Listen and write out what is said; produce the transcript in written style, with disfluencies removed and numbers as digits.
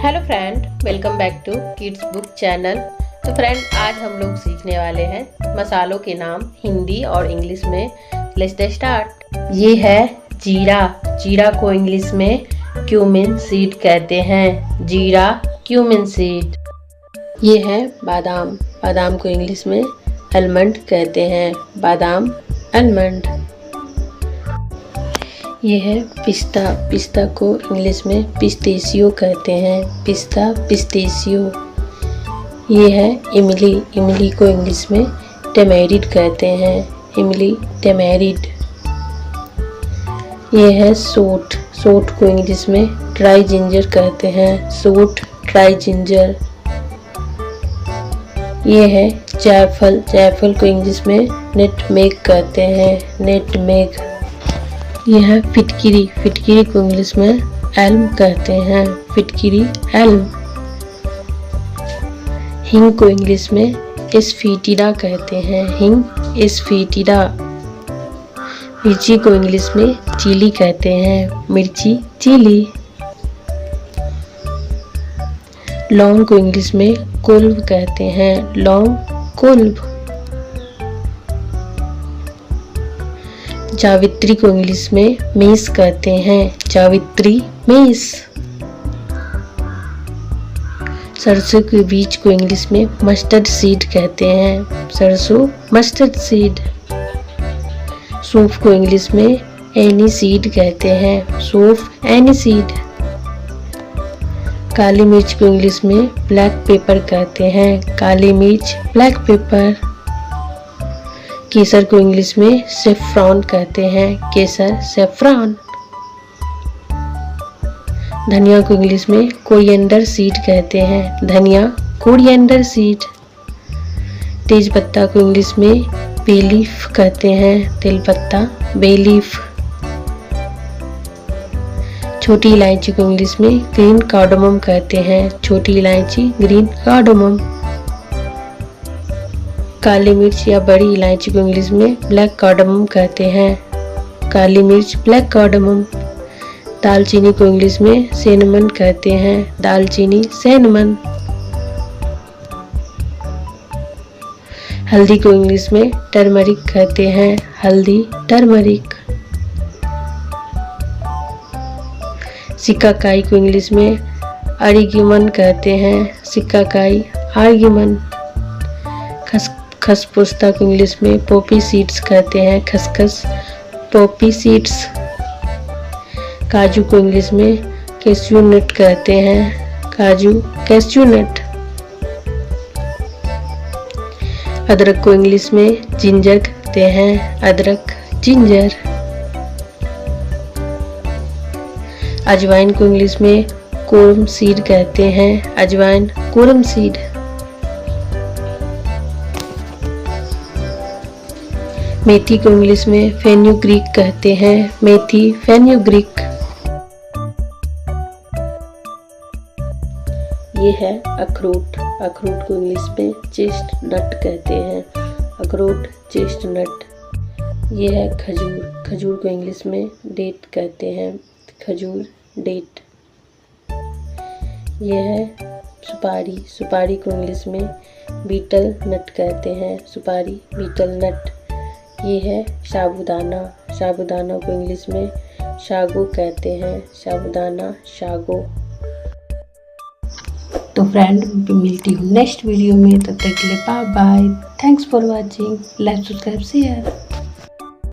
Hello friend, welcome back to kids book channel. तो friend, आज हम लोग सीखने वाले हैं मसालों के नाम हिंदी और इंग्लिश में। Let's start. ये है जीरा। जीरा को इंग्लिश में क्यूमिन सीड कहते हैं। जीरा क्यूमिन सीड। ये है बादाम। बादाम को इंग्लिश में आलमंड कहते हैं। बादाम आलमंड। ये है पिस्ता। पिस्ता को इंग्लिश में पिस्तेशियो कहते हैं। पिस्ता पिस्तेशियो। ये है इमली। इमली को इंग्लिश में टेमेरिड कहते हैं। इमली टेमेरिड। ये है सोट। सोट को इंग्लिश में ड्राई जिंजर कहते हैं। सोट ड्राई जिंजर। ये है जायफल। जायफल को इंग्लिश में नेटमेग कहते हैं। नेटमेग। यह है फिटकिरी। फिटकिरी को इंग्लिश में एल्म कहते हैं। फिटकिरी एल्म। हिंग को इंग्लिश में एस्फीटिडा कहते हैं। हिंग एस्फीटिडा। मिर्ची को इंग्लिश में चिली कहते हैं। मिर्ची चिली। लौंग को इंग्लिश में कोल्व कहते हैं। लौंग कोल्व। जावित्री को इंग्लिश में मेस कहते हैं। जावित्री मेस। सरसों के बीज को इंग्लिश में मस्टर्ड सीड कहते हैं। सरसों मस्टर्ड सीड। सौंफ को इंग्लिश में एनी सीड कहते हैं। सौंफ एनी सीड। काली मिर्च को इंग्लिश में ब्लैक पेपर कहते हैं। काली मिर्च ब्लैक पेपर। केसर को इंग्लिश में सेफ्रॉन कहते हैं। केसर सेफ्रॉन। धनिया को इंग्लिश में कोरिएंडर सीड कहते हैं। धनिया कोरिएंडर सीड। तेज पत्ता को इंग्लिश में बे लीफ कहते हैं। तेल पत्ता बे लीफ। छोटी इलायची को इंग्लिश में ग्रीन कार्डामम कहते हैं। छोटी इलायची ग्रीन कार्डामम। काली मिर्च या बड़ी इलायची को इंग्लिश में ब्लैक कार्डामम कहते हैं। काली मिर्च ब्लैक कार्डामम। दालचीनी को इंग्लिश में सिनेमन कहते हैं। दालचीनी सिनेमन। हल्दी को इंग्लिश में टर्मरिक कहते हैं। हल्दी टर्मरिक। सिकाकाई को इंग्लिश में आर्गिमन कहते हैं। सिकाकाई आर्गिमन। खसपुस्ता को इंग्लिश में पोपी सीड्स कहते हैं। खसखस पोपी सीड्स। काजू को इंग्लिश में कैस्यू नट कहते हैं। काजू कैस्यू नट। अदरक को इंग्लिश में जिंजर कहते हैं। अदरक जिंजर। अजवाइन को इंग्लिश में कोरम सीड कहते हैं। अजवाइन कोरम सीड। मेथी को इंग्लिश में फेन्यूग्रीक कहते हैं। मेथी फेन्यूग्रीक। ये है अखरोट। अखरोट को इंग्लिश में चेस्ट नट कहते हैं। अखरोट चेस्ट नट। ये है खजूर। खजूर को इंग्लिश में डेट कहते हैं। खजूर डेट। ये है सुपारी। सुपारी को इंग्लिश में बीटल नट कहते हैं। सुपारी बीटल नट। ये है साबूदाना। साबूदाना को इंग्लिश में शागो कहते हैं। साबूदाना शागो। तो फ्रेंड, मिलती हूँ नेक्स्ट वीडियो में। तब तक के लिए bye bye. Thanks for watching. Like subscribe share.